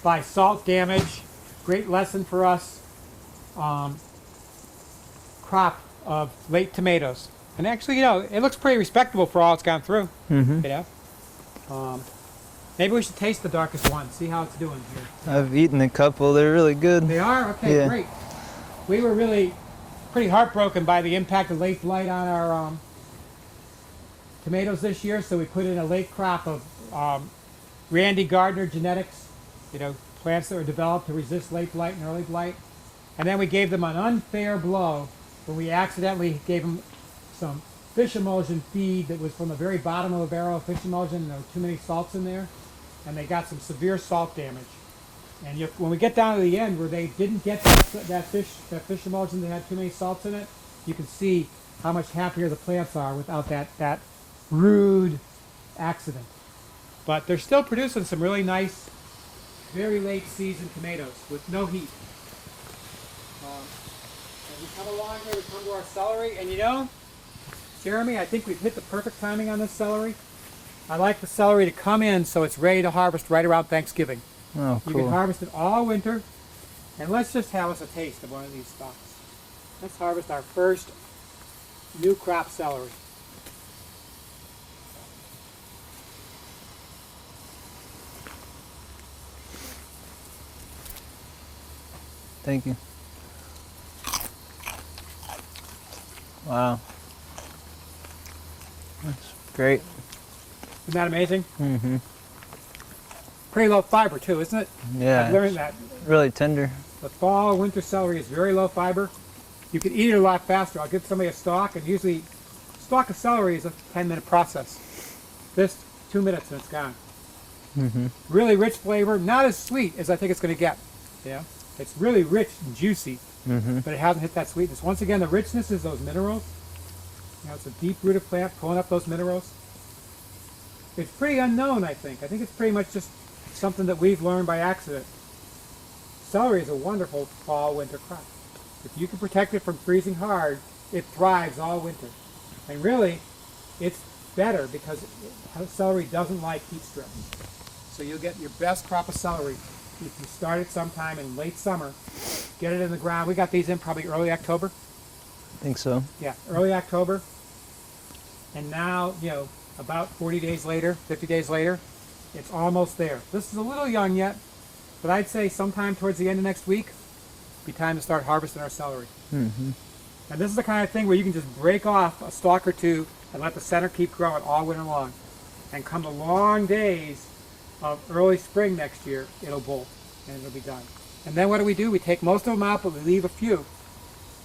by salt damage. Great lesson for us. Crop of late tomatoes. And actually, it looks pretty respectable for all it's gone through. Maybe we should taste the darkest one, see how it's doing here. I've eaten a couple. They're really good. They are? Okay, yeah. Great. We were really pretty heartbroken by the impact of late blight on our tomatoes this year, so we put in a late crop of Randy Gardner genetics, plants that were developed to resist late blight and early blight. And then we gave them an unfair blow when we accidentally gave them some fish emulsion feed that was from the very bottom of a barrel of fish emulsion. There were too many salts in there, and they got some severe salt damage. And when we get down to the end where they didn't get that fish emulsion that had too many salts in it, you can see how much happier the plants are without that rude accident. But they're still producing some really nice, very late season tomatoes with no heat. As we come along here, we come to our celery, and Jeremy, I think we've hit the perfect timing on this celery. I like the celery to come in so it's ready to harvest right around Thanksgiving. Oh, cool. You can harvest it all winter, and let's just have us a taste of one of these stalks. Let's harvest our first new crop celery. Thank you. Wow. That's great. Isn't that amazing? Mm-hmm. Pretty low fiber too, isn't it? Yeah. I've learned that. Really tender. The fall winter celery is very low fiber. You can eat it a lot faster. I'll give somebody a stalk, and usually a stalk of celery is a 10-minute process. This, 2 minutes and it's gone. Mm-hmm. Really rich flavor, not as sweet as I think it's going to get. Yeah, it's really rich and juicy, but it hasn't hit that sweetness. Once again, the richness is those minerals. It's a deep-rooted plant pulling up those minerals. It's pretty unknown, I think. I think it's pretty much just something that we've learned by accident. Celery is a wonderful fall-winter crop. If you can protect it from freezing hard, it thrives all winter. And really, it's better because celery doesn't like heat stress. So you'll get your best crop of celery if you start it sometime in late summer. Get it in the ground. We got these in probably early October. I think so. Yeah, early October. And now, about 40 days later, 50 days later, it's almost there. This is a little young yet, but I'd say sometime towards the end of next week, it'll be time to start harvesting our celery. Mm-hmm. And this is the kind of thing where you can just break off a stalk or two and let the center keep growing all winter long. And come the long days of early spring next year, it'll bolt and it'll be done. And then what do? We take most of them out, but we leave a few,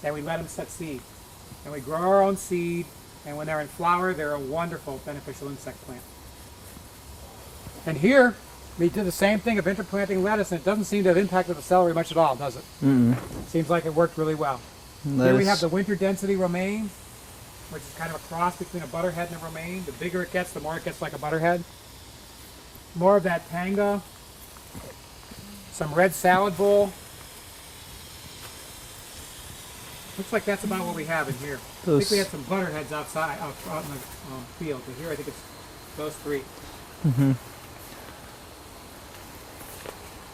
and we let them set seed. And we grow our own seed, and when they're in flower, they're a wonderful beneficial insect plant. And here, we did the same thing of interplanting lettuce, and it doesn't seem to have impacted the celery much at all, does it? Seems like it worked really well. Here we have the winter density romaine, which is kind of a cross between a butterhead and a romaine. The bigger it gets, the more it gets like a butterhead. More of that tanga. Some red salad bowl. Looks like that's about what we have in here. I think we had some butterheads outside, out in the field, but here I think it's those three.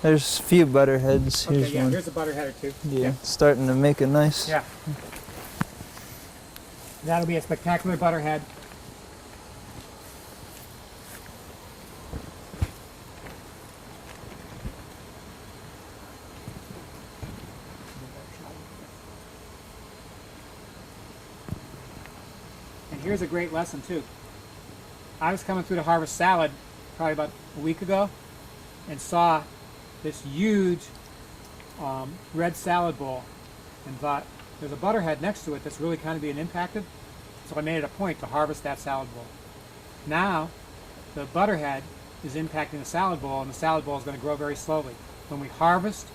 There's a few butterheads. Okay, Here's one. here's a butterhead or two. Yeah, starting to make a nice. Yeah. That'll be a spectacular butterhead. And here's a great lesson too. I was coming through to harvest salad probably about a week ago and saw this huge red salad bowl and thought, there's a butterhead next to it that's really kind of being impacted. So I made it a point to harvest that salad bowl. Now, the butterhead is impacting the salad bowl, and the salad bowl is going to grow very slowly. When we harvest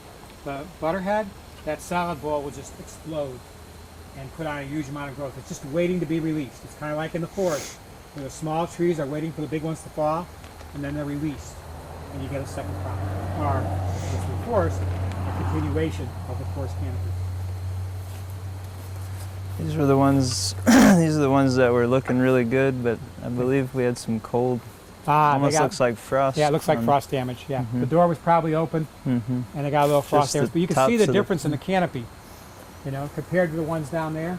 the butterhead, that salad bowl will just explode and put on a huge amount of growth. It's just waiting to be released. It's kind of like in the forest, where the small trees are waiting for the big ones to fall, and then they're released, and you get a second crop. Or, with the forest, a continuation of the forest canopy. These were the ones. These are the ones that were looking really good, but I believe we had some cold Almost looks like frost. Yeah, it looks like frost damage. Yeah, the door was probably open, and they got a little frost damage. But you can see the difference in the canopy, you know, compared to the ones down there.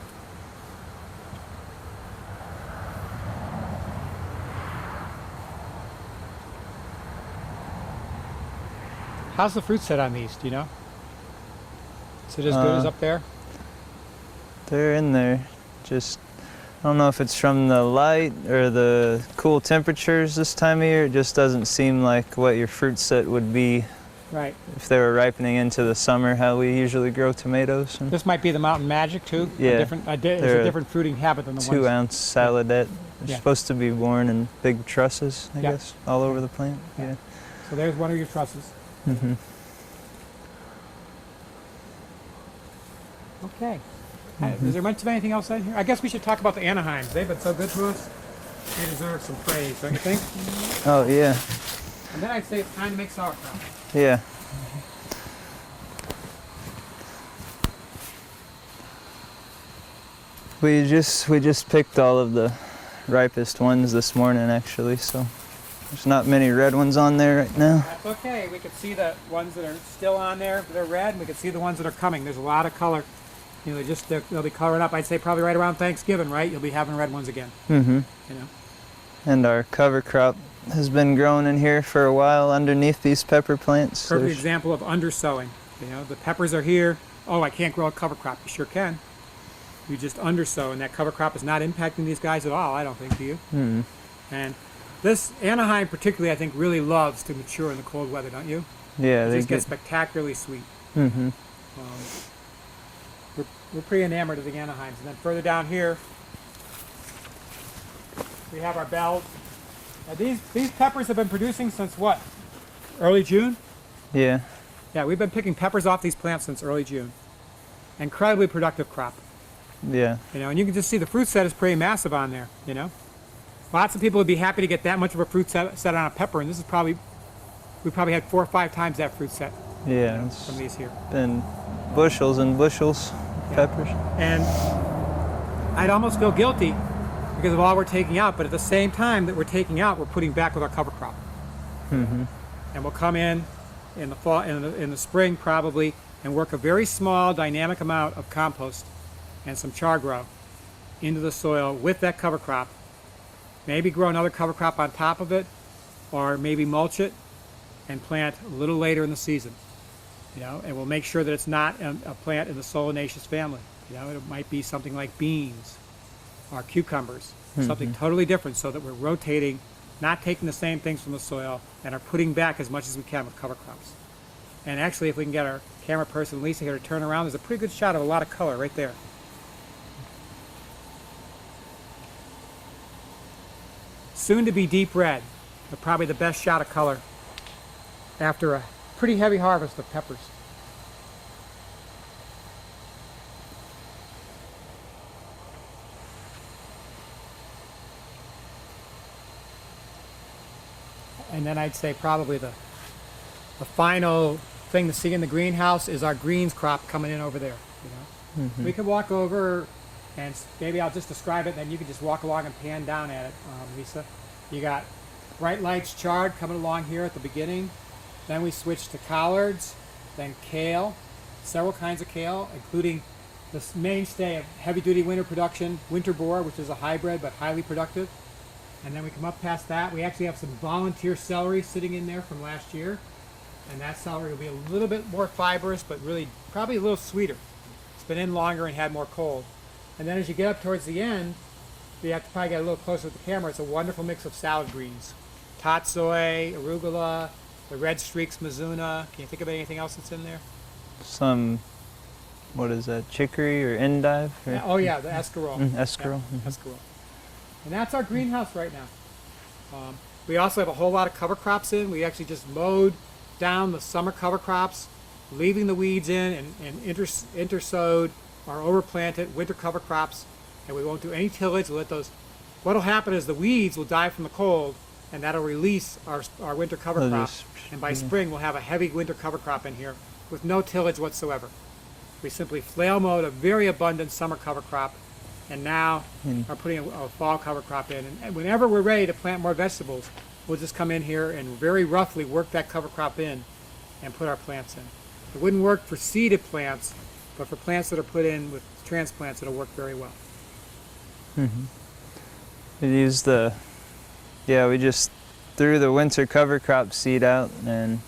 How's the fruit set on these? Do you know? Is it as good as up there? They're in there. Just, I don't know if it's from the light or the cool temperatures this time of year. It just doesn't seem like what your fruit set would be. Right. If they were ripening into the summer, how we usually grow tomatoes. This might be the Mountain Magic too. Yeah. It's a different fruiting habit than the 2 ounce saladette. They're supposed to be born in big trusses, I guess, all over the plant. Yeah. So there's one of your trusses. Okay. Is there much of anything else in here? I guess we should talk about the Anaheims. They've been so good to us. They deserve some praise, don't you think? Oh, yeah. And then I'd say it's time to make sauerkraut. Yeah. We just picked all of the ripest ones this morning, actually, so there's not many red ones on there right now. That's okay. We can see the ones that are still on there that are red, and we can see the ones that are coming. There's a lot of color. You know, they'll be coloring up. I'd say probably right around Thanksgiving, right? You'll be having red ones again. You know. And our cover crop has been growing in here for a while underneath these pepper plants. Perfect example of undersowing. You know, the peppers are here. Oh, I can't grow a cover crop. You sure can. You just undersow, and that cover crop is not impacting these guys at all, I don't think, do you? And this Anaheim particularly, I think, really loves to mature in the cold weather, don't you? Yeah, they just get spectacularly sweet. We're pretty enamored of the Anaheims. And then further down here, we have our bells. Now these peppers have been producing since what? Early June? Yeah. Yeah, we've been picking peppers off these plants since early June. Incredibly productive crop. Yeah. You know, and you can just see the fruit set is pretty massive on there, you know. Lots of people would be happy to get that much of a fruit set on a pepper, and this is we probably had 4 or 5 times that fruit set. Yeah. You know, from these here. Been bushels and bushels of peppers. And I'd almost feel guilty because of all we're taking out, but at the same time that we're taking out, we're putting back with our cover crop. And we'll come in the fall, in the spring probably, and work a very small dynamic amount of compost and some char grow into the soil with that cover crop. Maybe grow another cover crop on top of it, or maybe mulch it and plant a little later in the season. You know, and we'll make sure that it's not a plant in the solanaceous family. You know, it might be something like beans or cucumbers, something totally different, so that we're rotating, not taking the same things from the soil, and are putting back as much as we can with cover crops. And actually, if we can get our camera person Lisa here to turn around, there's a pretty good shot of a lot of color right there. Soon to be deep red, but probably the best shot of color after a pretty heavy harvest of peppers. And then I'd say probably the final thing to see in the greenhouse is our greens crop coming in over there. You know, we could walk over, and maybe I'll just describe it, then you can just walk along and pan down at it, Lisa. You got bright lights chard coming along here at the beginning. Then we switch to collards, then kale, several kinds of kale, including the mainstay of heavy-duty winter production, winter boar, which is a hybrid but highly productive. And then we come up past that. We actually have some volunteer celery sitting in there from last year. And that celery will be a little bit more fibrous, but really probably a little sweeter. It's been in longer and had more cold. And then as you get up towards the end, you have to probably get a little closer with the camera. It's a wonderful mix of salad greens. Tatsoi, arugula, the red streaks mizuna. Can you think of anything else that's in there? Some, what is that, chicory or endive? Or? Yeah, oh yeah, the escarole. Escarole. Yeah, escarole. And that's our greenhouse right now. We also have a whole lot of cover crops in. We actually just mowed down the summer cover crops, leaving the weeds in, and intersowed or overplanted winter cover crops. And we won't do any tillage. We'll let those. What'll happen is the weeds will die from the cold, and that'll release our winter cover crop. And by spring, we'll have a heavy winter cover crop in here with no tillage whatsoever. We simply flail mowed a very abundant summer cover crop, and now are putting a fall cover crop in. And whenever we're ready to plant more vegetables, we'll just come in here and very roughly work that cover crop in and put our plants in. It wouldn't work for seeded plants, but for plants that are put in with transplants, it'll work very well. We used we just threw the winter cover crop seed out and,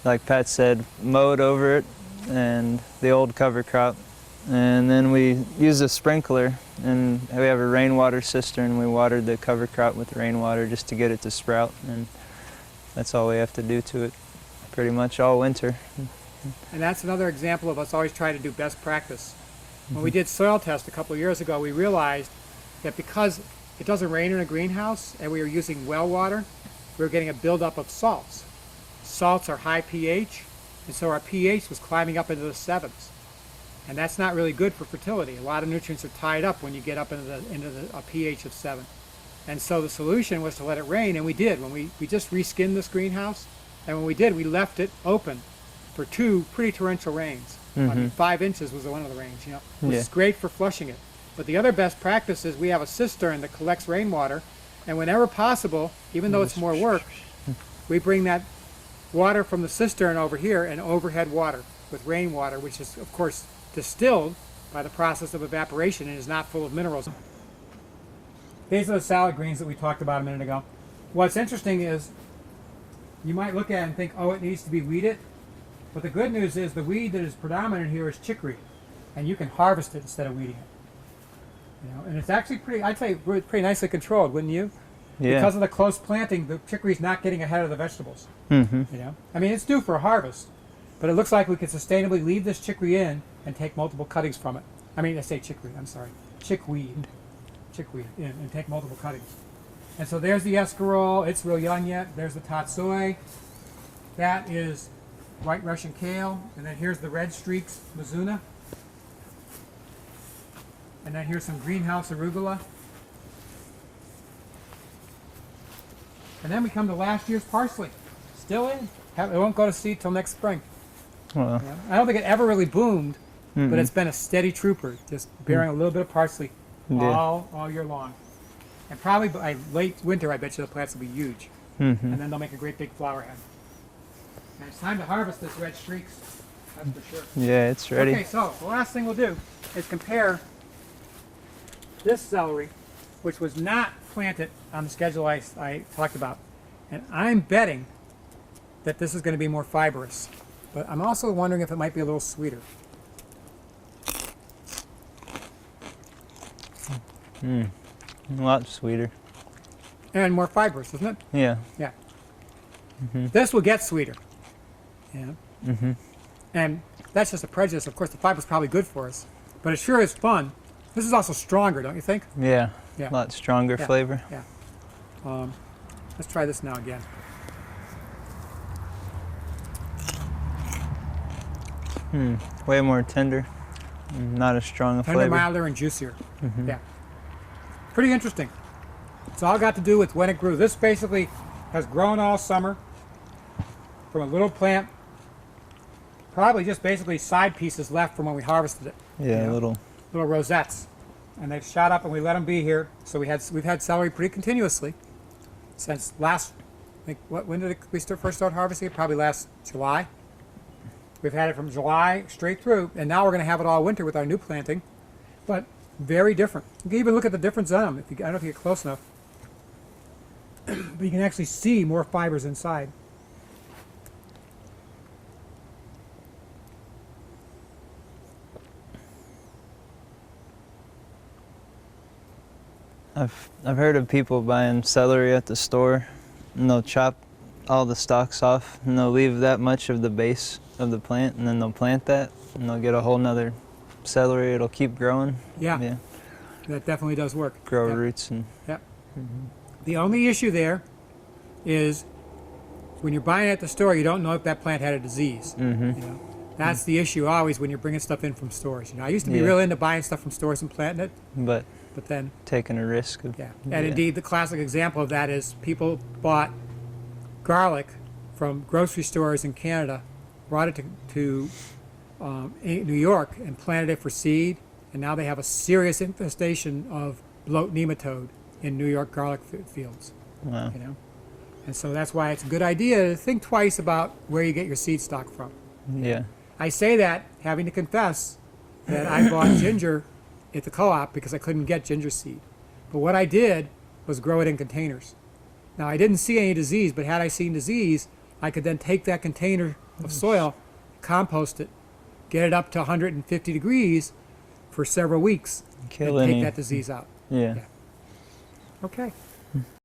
like Pat said, mowed over it and the old cover crop. And then we used a sprinkler, and we have a rainwater cistern. We watered the cover crop with rainwater just to get it to sprout, and that's all we have to do to it pretty much all winter. And that's another example of us always trying to do best practice. When we did soil tests a couple of years ago, we realized that because it doesn't rain in a greenhouse and we were using well water, we were getting a buildup of salts. Salts are high pH, and so our pH was climbing up into the 7s. And that's not really good for fertility. A lot of nutrients are tied up when you get up into a pH of 7. And so the solution was to let it rain, and we did. When we just reskinned this greenhouse, and when we did, we left it open for 2 pretty torrential rains. I mean, 5 inches was one of the rains, which is great for flushing it. But the other best practice is we have a cistern that collects rainwater, and whenever possible, even though it's more work, we bring that water from the cistern over here and overhead water with rainwater, which is, of course, distilled by the process of evaporation and is not full of minerals. These are the salad greens that we talked about a minute ago. What's interesting is you might look at it and think, oh, it needs to be weeded. But the good news is the weed that is predominant here is chicory, and you can harvest it instead of weeding it. And it's actually I'd say pretty nicely controlled, wouldn't you? Yeah. Because of the close planting, the chicory's not getting ahead of the vegetables. I mean, it's due for a harvest, but it looks like we could sustainably leave this chicory in and take multiple cuttings from it. I mean, I say chicory, I'm sorry. Chickweed in and take multiple cuttings. And so there's the escarole. It's real young yet. There's the tatsoi. That is white Russian kale. And then here's the red streaks mizuna. And then here's some greenhouse arugula. And then we come to last year's parsley. Still in. It won't go to seed till next spring. Well, I don't think it ever really boomed, but it's been a steady trooper, just bearing a little bit of parsley all year long. And probably by late winter, I bet you the plants will be huge. And then they'll make a great big flower head. And it's time to harvest this red streaks, that's for sure. Yeah, it's ready. Okay, so the last thing we'll do is compare this celery, which was not planted on the schedule I talked about. And I'm betting that this is going to be more fibrous. But I'm also wondering if it might be a little sweeter. A lot sweeter. And more fibrous, isn't it? Yeah. Yeah. This will get sweeter. Yeah. And that's just a prejudice. Of course, the fiber's probably good for us. But it sure is fun. This is also stronger, don't you think? Yeah. A lot stronger flavor. Yeah. Let's try this now again. Way more tender. Not as strong a Tender, flavor. milder, and juicier. Yeah. Pretty interesting. It's all got to do with when it grew. This basically has grown all summer from a little plant. Probably just basically side pieces left from when we harvested it. Yeah, little rosettes. And they've shot up, and we let them be here. So we've had celery pretty continuously since last, I think, when did we first start harvesting it? Probably last July. We've had it from July straight through, and now we're going to have it all winter with our new planting, but very different. You can even look at the difference on them. I don't know if you get close enough, but you can actually see more fibers inside. I've heard of people buying celery at the store, and they'll chop all the stalks off, and they'll leave that much of the base of the plant, and then they'll plant that, and they'll get a whole nother celery. It'll keep growing. Yeah. That definitely does work. Grow roots and. Yeah. The only issue there is when you're buying it at the store, you don't know if that plant had a disease. That's the issue always when you're bringing stuff in from stores. I used to be real into buying stuff from stores and planting it, but then taking a risk of. And indeed, the classic example of that is people bought garlic from grocery stores in Canada, brought it to New York and planted it for seed, and now they have a serious infestation of bloat nematode in New York garlic fields. Wow. And so that's why it's a good idea to think twice about where you get your seed stock from. Yeah. I say that having to confess that I bought ginger at the co-op because I couldn't get ginger seed. But what I did was grow it in containers. Now I didn't see any disease, but had I seen disease, I could then take that container of soil, compost it, get it up to 150 degrees for several weeks, Kill and any. take that disease out. Yeah. Okay.